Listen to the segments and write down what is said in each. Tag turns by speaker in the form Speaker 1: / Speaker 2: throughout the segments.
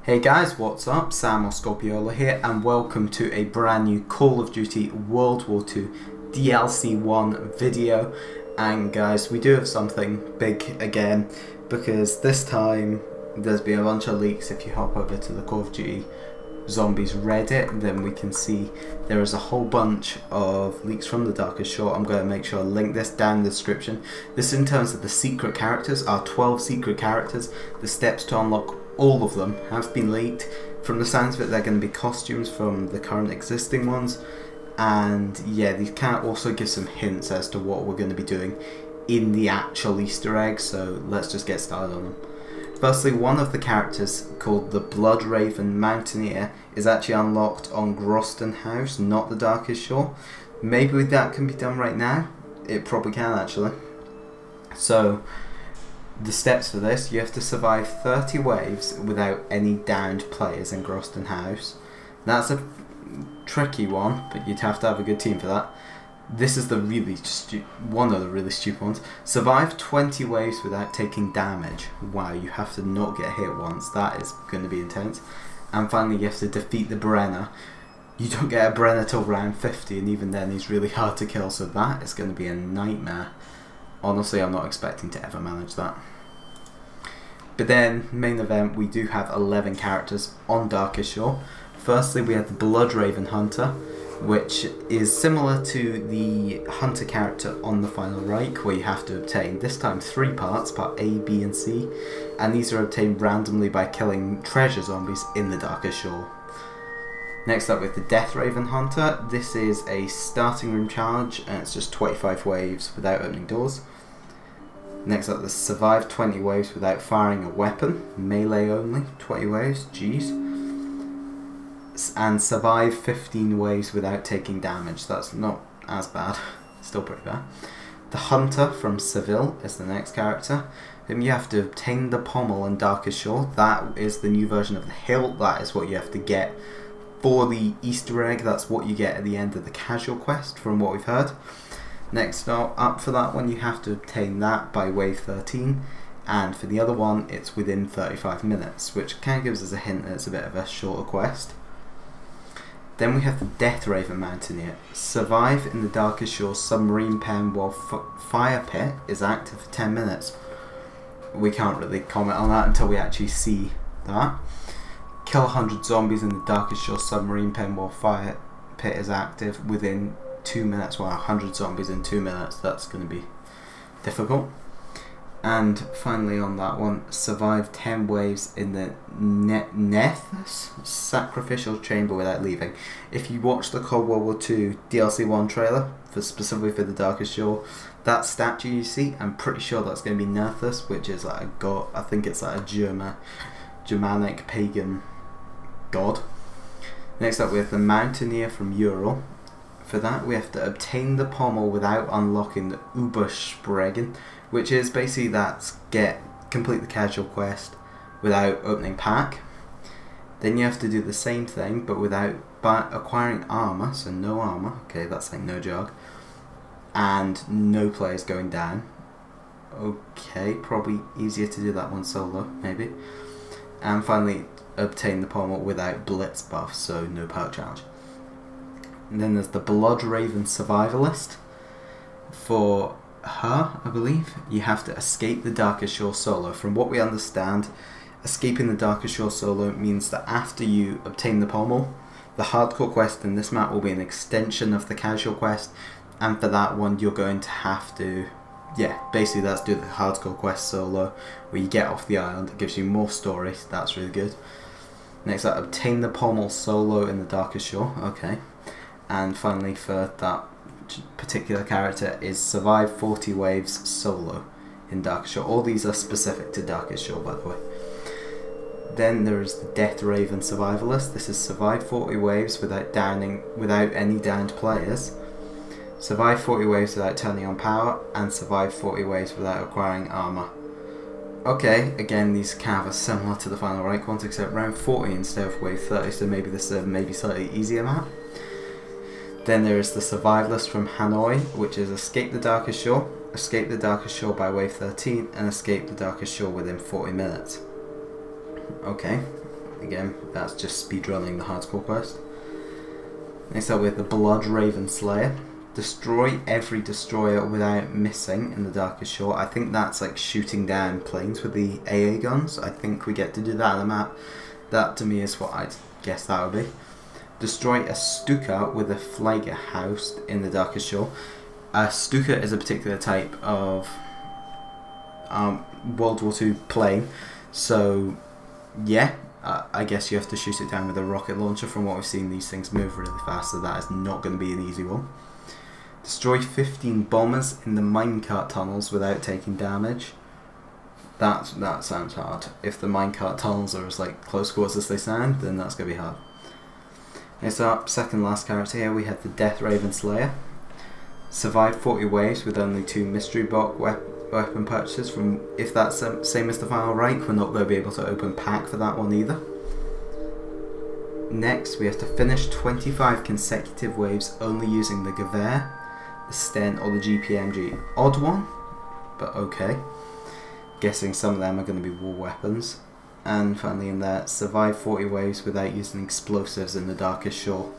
Speaker 1: Hey guys, what's up? Sam or Scorpiola here, and welcome to a brand new Call of Duty World War II DLC 1 video. And guys, we do have something big again, because this time there's been a bunch of leaks. If you hop over to the Call of Duty Zombies Reddit, then we can see there is a whole bunch of leaks from the Darkest Shore. I'm going to make sure I link this down in the description. This in terms of the secret characters, are 12 secret characters. The steps to unlock all of them have been leaked. From the sounds of it, they're going to be costumes from the current existing ones, and yeah, these can also give some hints as to what we're going to be doing in the actual Easter egg. So let's just get started on them. Firstly, one of the characters, called the Bloodraven Mountaineer, is actually unlocked on Groston House, not the Darkest Shore. Maybe that can be done right now. It probably can actually. So the steps for this: you have to survive 30 waves without any downed players in Groston House. That's a tricky one, but you'd have to have a good team for that. This is the one of the really stupid ones. Survive 20 waves without taking damage. Wow, you have to not get hit once. That is going to be intense. And finally, you have to defeat the Brenner. You don't get a Brenner till round 50, and even then he's really hard to kill, so that is going to be a nightmare. Honestly, I'm not expecting to ever manage that. But then, main event, we do have 11 characters on Darkest Shore. Firstly, we have the Bloodraven Hunter, which is similar to the Hunter character on the Final Reich, where you have to obtain, this time, 3 parts, part A, B and C, and these are obtained randomly by killing treasure zombies in the Darkest Shore. Next up with the Deathraven Hunter. This is a starting room challenge, and it's just 25 waves without opening doors. Next up, the survive 20 waves without firing a weapon, melee only, 20 waves, jeez. And survive 15 waves without taking damage. That's not as bad, still pretty bad. The Hunter from Seville is the next character. Then you have to obtain the pommel in Darkest Shore. That is the new version of the hilt. That is what you have to get for the Easter egg. That's what you get at the end of the casual quest, from what we've heard. Next up for that one, you have to obtain that by wave 13, and for the other one it's within 35 minutes, which kind of gives us a hint that it's a bit of a shorter quest. Then we have the Deathraven Mountaineer. Survive in the Darkest Shore submarine pen while fire pit is active for 10 minutes. We can't really comment on that until we actually see that. Kill 100 zombies in the Darkest Shore submarine pen while fire pit is active within 2 minutes. Wow, 100 zombies in 2 minutes, that's going to be difficult. And finally on that one, survive 10 waves in the Nethus sacrificial chamber without leaving. If you watch the Cold World War II DLC 1 trailer, specifically for the Darkest Shore, that statue you see, I'm pretty sure that's going to be Nethus, which is like a god. I think it's like a Germanic pagan god. Next up we have the Mountaineer from Ural. For that, we have to obtain the pommel without unlocking the Überspregen, which is basically complete the casual quest without opening pack. Then you have to do the same thing, but without acquiring armor, so no armor. Okay, that's like no jog, and no players going down. Okay, probably easier to do that one solo, maybe. And finally, obtain the pommel without blitz buff, so no perk challenge. And then there's the Bloodraven Survivalist. For her, I believe, you have to escape the Darkest Shore solo. From what we understand, escaping the Darkest Shore solo means that after you obtain the pommel, the hardcore quest in this map will be an extension of the casual quest, and for that one you're going to have to, yeah, basically that's do the hardcore quest solo, where you get off the island. It gives you more stories, that's really good. Next up, obtain the pommel solo in the Darkest Shore, okay. And finally, for that particular character, is survive 40 waves solo in Darkest Shore. All these are specific to Darkest Shore, by the way. Then there is the Deathraven Survivalist. This is survive 40 waves without any downed players. Survive 40 waves without turning on power, and survive 40 waves without acquiring armor. Okay, again, these kind of are similar to the Final Reich ones, except round 40 instead of wave 30, so maybe this is a maybe slightly easier map. Then there is the Survivalist from Hanoi, which is escape the Darkest Shore, escape the Darkest Shore by wave 13, and escape the Darkest Shore within 40 minutes. Okay, Again, that's just speedrunning the hardcore quest. Next up we have the Bloodraven Slayer. Destroy every destroyer without missing in the Darkest Shore. I think that's like shooting down planes with the AA guns. I think we get to do that on the map. That to me is what I'd guess that would be. Destroy a Stuka with a Fliegerfaust in the Darkest Shore. A Stuka is a particular type of World War II plane. So yeah, I guess you have to shoot it down with a rocket launcher. From what we've seen, these things move really fast, so that is not going to be an easy one. Destroy 15 bombers in the minecart tunnels without taking damage. That sounds hard. If the minecart tunnels are as like close quarters as they sound, then that's going to be hard. Next up, second last character here, we have the Deathraven Slayer. Survive 40 waves with only 2 mystery box weapon purchases. From if that's same as the final rank, we're not going to be able to open pack for that one either. Next, we have to finish 25 consecutive waves only using the Gewehr, the Sten or the GPMG. Odd one, but okay. Guessing some of them are going to be war weapons. And finally in there, survive 40 waves without using explosives in the Darkest Shore.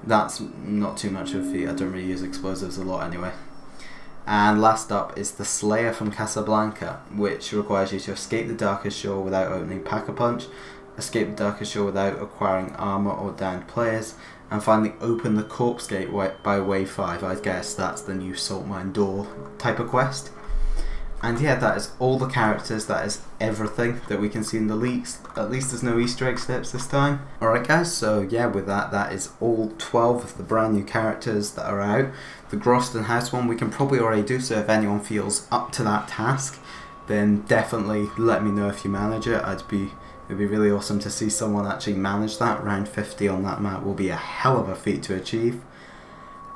Speaker 1: That's not too much of a feat, I don't really use explosives a lot anyway. And last up is the Slayer from Casablanca, which requires you to escape the Darkest Shore without opening Pack-a-Punch, escape the Darkest Shore without acquiring armor or downed players, and finally open the Corpse Gate by wave 5. I guess that's the new Salt Mine Door type of quest. And yeah, that is all the characters, that is everything that we can see in the leaks. At least there's no Easter egg slips this time. Alright guys, so yeah, with that is all 12 of the brand new characters that are out. The Groston House one we can probably already do, so if anyone feels up to that task, then definitely let me know if you manage it. It'd be really awesome to see someone actually manage that. Round 50 on that map will be a hell of a feat to achieve.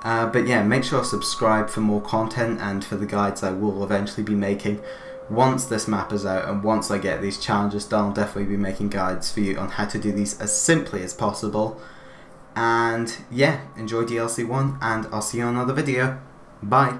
Speaker 1: But yeah, make sure to subscribe for more content and for the guides I will eventually be making. Once this map is out and once I get these challenges done, I'll definitely be making guides for you on how to do these as simply as possible. And yeah, enjoy DLC 1 and I'll see you on another video. Bye!